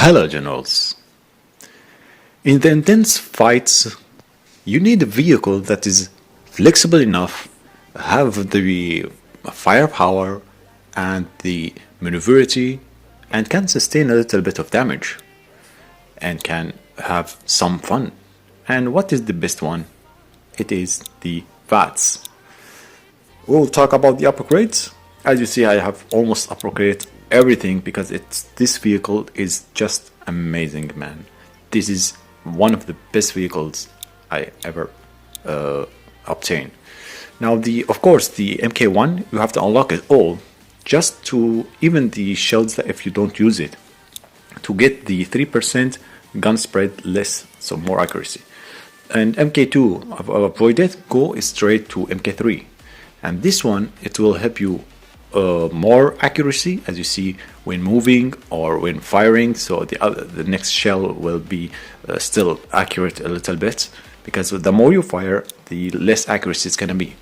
Hello, generals. In the intense fights, you need a vehicle that is flexible enough, have the firepower and the maneuverability, and can sustain a little bit of damage, and can have some fun. And what is the best one? It is the VADS. We'll talk about the upgrades. As you see, I have almost upgraded everything because this vehicle is just amazing, man. This is one of the best vehicles I ever obtained. Now, of course, the MK1, you have to unlock it all, just to even the shells that if you don't use it, to get the 3% gun spread less, so more accuracy. And MK2, avoid it, go straight to MK3. And this one, it will help you more accuracy, as you see, when moving or when firing. So the next shell will be still accurate a little bit, because the more you fire, the less accuracy it's gonna be.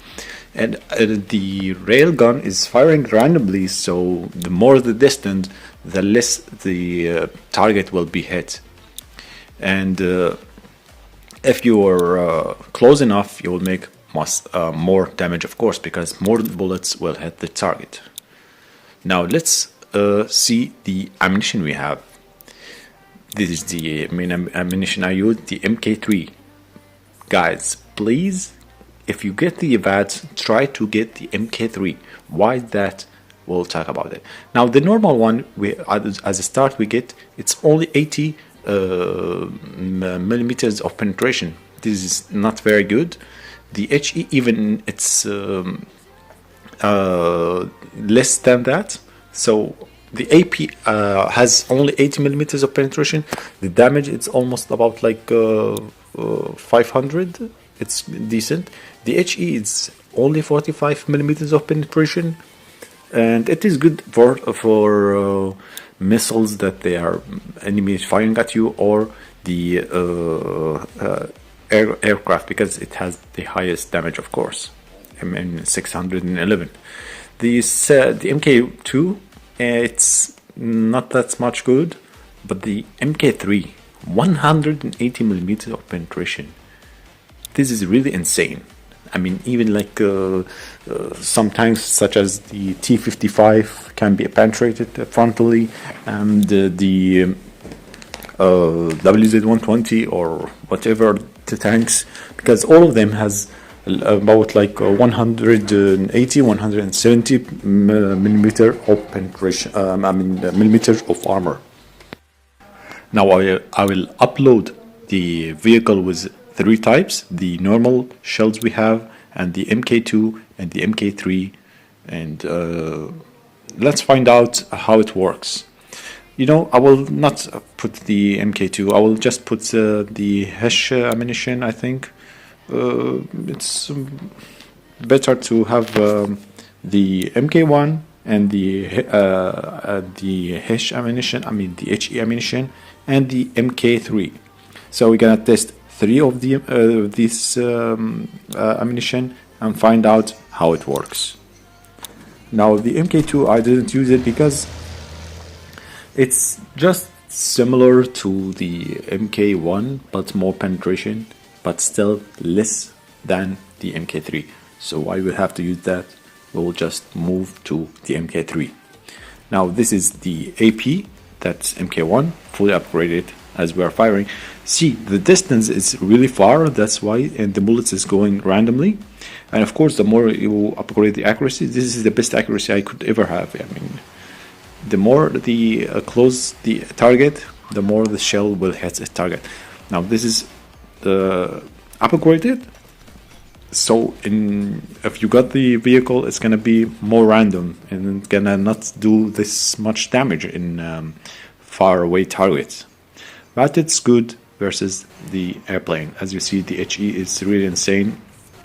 And the railgun is firing randomly, so the more the distance, the less the target will be hit. And if you are close enough, you will make more damage, of course, because more bullets will hit the target. Now let's see the ammunition we have. This is the main ammunition I use, the MK3. Guys, please, if you get the VADS, try to get the MK3. Why is that? We'll talk about it. Now the normal one, as a start, we get, it's only 80 millimeters of penetration. This is not very good. The HE, even it's less than that. So the AP has only 80 millimeters of penetration. The damage, it's almost about like 500. It's decent. The HE is only 45 millimeters of penetration, and it is good for missiles that they are enemies firing at you, or the aircraft, because it has the highest damage, of course. I mean, 611. The MK2, it's not that much good, but the MK3, 180 millimeters of penetration. This is really insane. I mean, even like some tanks such as the T-55 can be penetrated frontally, and the WZ-120 or whatever the tanks, because all of them has about like 180, 170 millimeter of penetration. Millimeters of armor. Now I will upload the vehicle with 3 types: the normal shells we have, and the MK2 and the MK3, and let's find out how it works. You know, I will not put the MK2, I will just put the HESH ammunition. I think it's better to have the MK1 and the HESH ammunition, the HE ammunition, and the MK3. So we're gonna test 3 of this ammunition and find out how it works. Now the MK2, I didn't use it because it's just similar to the MK1, but more penetration, but still less than the MK3. So I will have to use that. We will just move to the MK3. Now this is the AP, that's MK1, fully upgraded as we are firing. See, the distance is really far, that's why, and the bullets is going randomly. And of course, the more you upgrade the accuracy, this is the best accuracy I could ever have. I mean, the more the close the target, the more the shell will hit the target. Now this is upgraded, so if you got the vehicle, it's gonna be more random and it's gonna not do this much damage in far away targets. But it's good versus the airplane. As you see, the HE is really insane,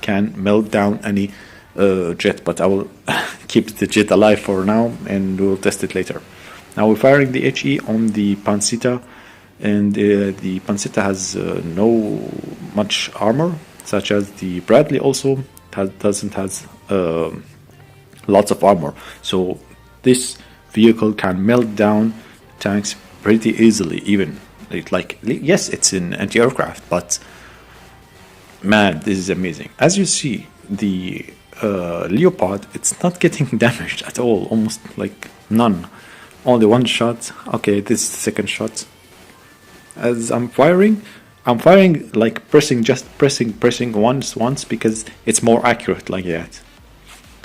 can melt down any jet, but I will keep the jet alive for now and we'll test it later. Now we're firing the HE on the Pancita, and the Pancita has no much armor, such as the Bradley also doesn't has lots of armor. So this vehicle can melt down tanks pretty easily. Even like yes, it's an anti-aircraft, but man, this is amazing. As you see, the Leopard, it's not getting damaged at all, almost like none. Only one shot. Okay, this is the second shot. As I'm firing like pressing once because it's more accurate like that.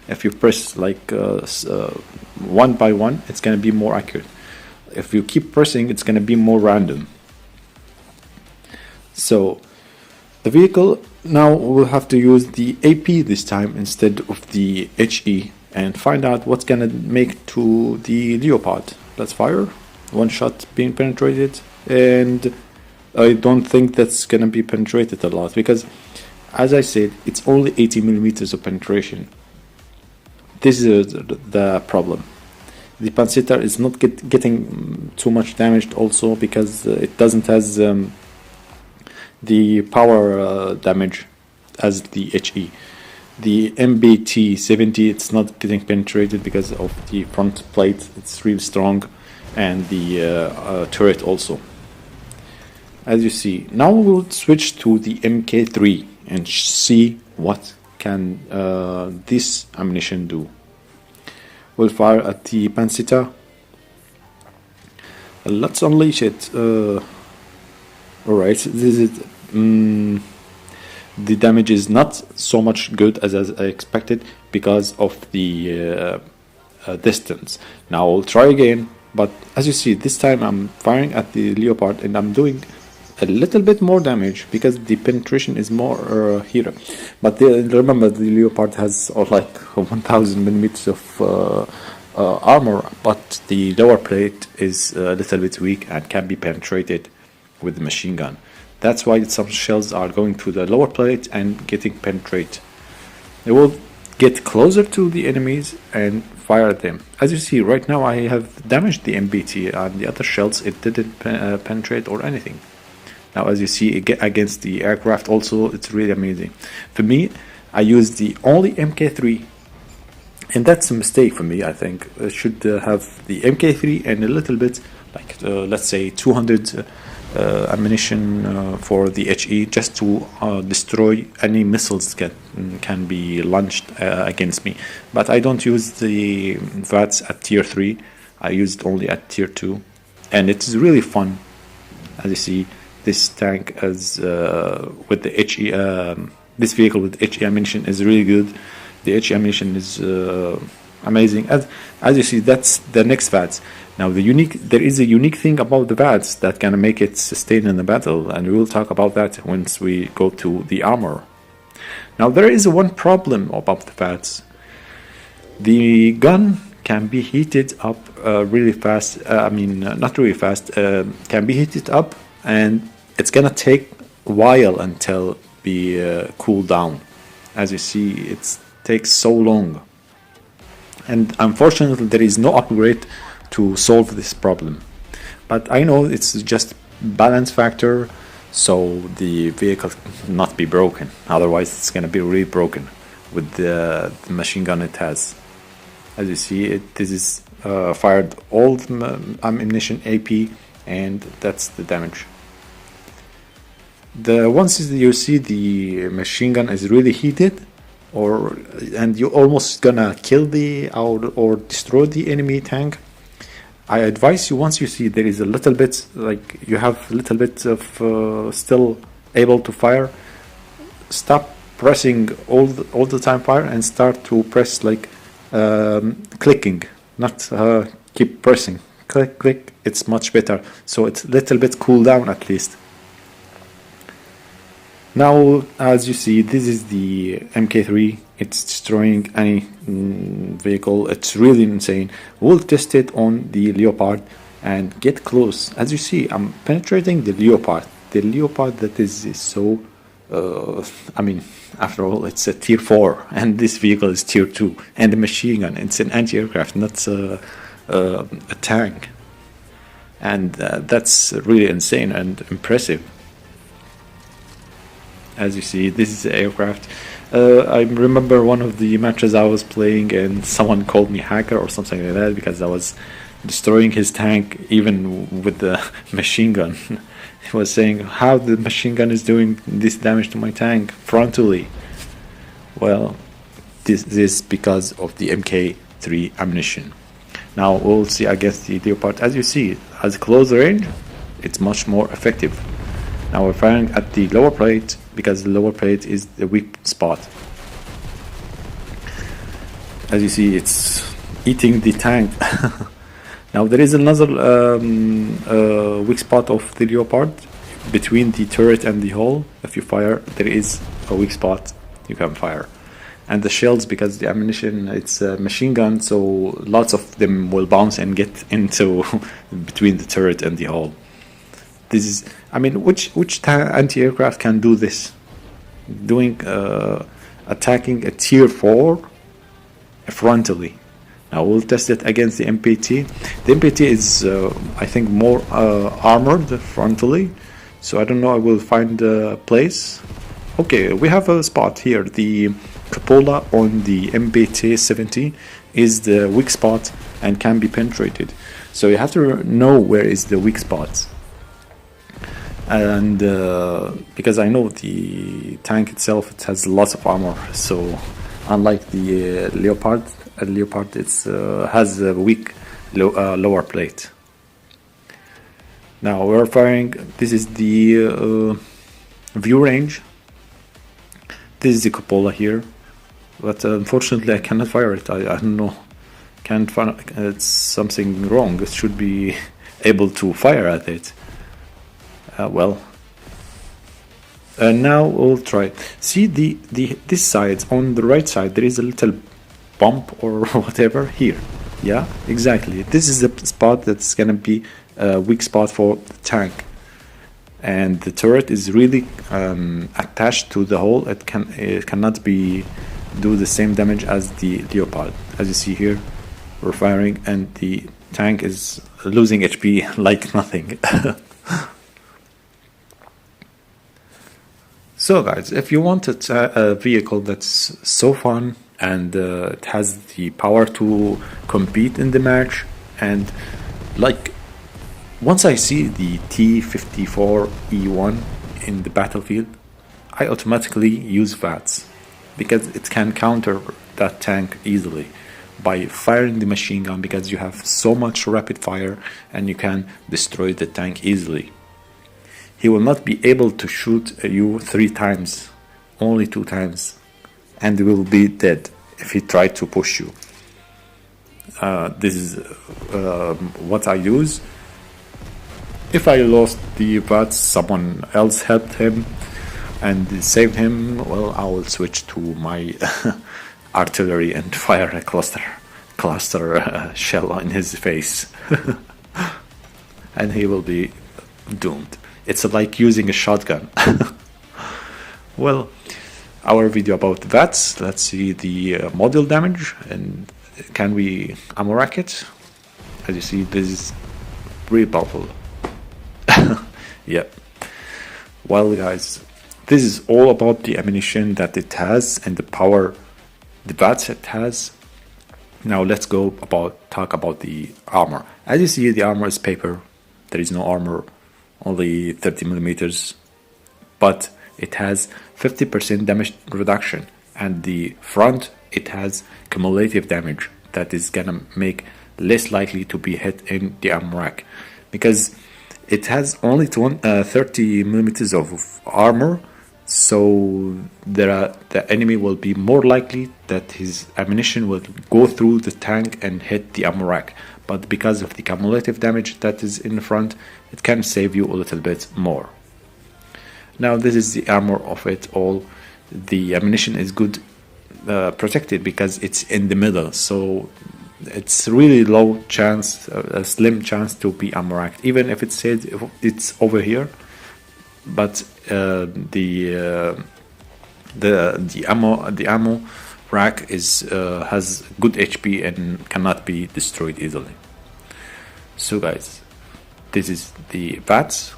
If you press like one by one, it's gonna be more accurate. If you keep pressing, it's gonna be more random. So the vehicle, now we'll have to use the AP this time instead of the HE and find out what's gonna make to the Leopard. Let's fire. One shot being penetrated, and I don't think that's gonna be penetrated a lot because, as I said, it's only 80 millimeters of penetration. This is the problem. The Panzetta is not getting too much damaged also because it doesn't has the power damage as the HE. The MWT 70, it's not getting penetrated because of the front plate. It's really strong, and the turret also. As you see, now we'll switch to the MK3 and see what can this ammunition do. We'll fire at the Panzetta. Let's unleash it. Alright, this is the damage is not so much good as I expected because of the distance. Now I'll try again, but as you see, this time I'm firing at the Leopard and I'm doing a little bit more damage because the penetration is more here. But remember, the Leopard has like 1000 millimeters of armor, but the lower plate is a little bit weak and can be penetrated with the machine gun. That's why some shells are going to the lower plate and getting penetrated. They will get closer to the enemies and fire at them. As you see right now, I have damaged the MBT, and the other shells it didn't penetrate or anything. Now as you see against the aircraft also, it's really amazing. For me, I used the only MK3, and that's a mistake for me. I think I should have the MK3 and a little bit like let's say 200 ammunition for the HE, just to destroy any missiles that can be launched against me. But I don't use the VADS at tier 3, I used only at tier 2, and it's really fun. As you see, this tank as with the HE, this vehicle with HE ammunition is really good. The HE ammunition is amazing. As you see, that's the next VADS. Now there is a unique thing about the VADS that can make it sustain in the battle, and we will talk about that once we go to the armor. Now there is one problem about the VADS. The gun can be heated up really fast. Not really fast. Can be heated up, and it's gonna take a while until be cooled down. As you see, it takes so long, and unfortunately there is no upgrade to solve this problem. But I know it's just balance factor, so the vehicle not be broken. Otherwise it's gonna be really broken with the machine gun it has. As you see, this is fired all the ammunition AP, and that's the damage. Once you see the machine gun is really heated, and you almost gonna kill or destroy the enemy tank, I advise you, once you see there is a little bit, like you have a little bit of still able to fire, stop pressing all the time fire and start to press like clicking, not keep pressing. Click, it's much better, so it's a little bit cool down at least. Now as you see, this is the MK3. It's destroying any vehicle. It's really insane. We'll test it on the Leopard and get close. As you see, I'm penetrating the Leopard. The Leopard that is so after all, it's a tier 4, and this vehicle is tier 2, and the machine gun, it's an anti-aircraft, not a tank, and that's really insane and impressive. As you see, this is the aircraft. I remember one of the matches I was playing, and someone called me hacker or something like that because I was destroying his tank even with the machine gun. He was saying how the machine gun is doing this damage to my tank frontally. Well, this is because of the MK3 ammunition. Now we'll see against the Leopard. As you see, as close range, it's much more effective. Now we're firing at the lower plate because the lower plate is the weak spot. As you see, it's eating the tank. Now there is another weak spot of the Leopard between the turret and the hull. If you fire, there is a weak spot you can fire. And the shells, because the ammunition, it's a machine gun, so lots of them will bounce and get into between the turret and the hull. This is, I mean, which anti-aircraft can do this? Doing attacking a tier 4 frontally. Now we'll test it against the MPT. The MPT is, I think, more armored frontally, so I don't know. I will find a place. Okay, we have a spot here. The cupola on the MWT-70 is the weak spot and can be penetrated. So you have to know where is the weak spot. And because I know the tank itself, it has lots of armor. So unlike the Leopard it's has a weak lower plate. Now we're firing. This is the view range. This is the cupola here, but unfortunately I cannot fire it. I don't know, can't find, it's something wrong. It should be able to fire at it. Well, now we'll try. See this side, on the right side there is a little bump or whatever here. Yeah, exactly. This is the spot that's gonna be a weak spot for the tank. And the turret is really attached to the hull. It cannot be do the same damage as the Leopard. As you see here, we're firing and the tank is losing HP like nothing. So guys, if you want a vehicle that's so fun and it has the power to compete in the match, and like once I see the T-54E1 in the battlefield, I automatically use VADS because it can counter that tank easily by firing the machine gun, because you have so much rapid fire and you can destroy the tank easily. He will not be able to shoot you 3 times, only 2 times, and will be dead if he tried to push you. This is what I use. If I lost the VADS, someone else helped him and saved him, well, I will switch to my artillery and fire a cluster shell in his face. And he will be doomed. It's like using a shotgun. Well, our video about VADS. Let's see the module damage, and can we ammo rack it? As you see, this is really powerful. Yep. Well guys, this is all about the ammunition that it has and the power the VADS it has. Now let's talk about the armor. As you see, the armor is paper. There is no armor, only 30 millimeters, but it has 50% damage reduction, and the front it has cumulative damage that is gonna make less likely to be hit in the armor rack, because it has only 30 millimeters of armor, so the enemy will be more likely that his ammunition will go through the tank and hit the ammo rack. But because of the cumulative damage that is in the front, it can save you a little bit more. Now this is the armor of it all. The ammunition is good protected because it's in the middle, so it's really low chance, a slim chance to be ammo racked, even if it says it's over here. But the ammo rack has good HP and cannot be destroyed easily. So guys, this is the VADS,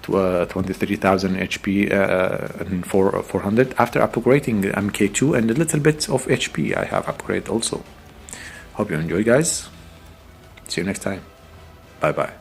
23,000 HP and 400. After upgrading the MK2 and a little bit of HP, I have upgraded also. Hope you enjoy, guys. See you next time. Bye bye.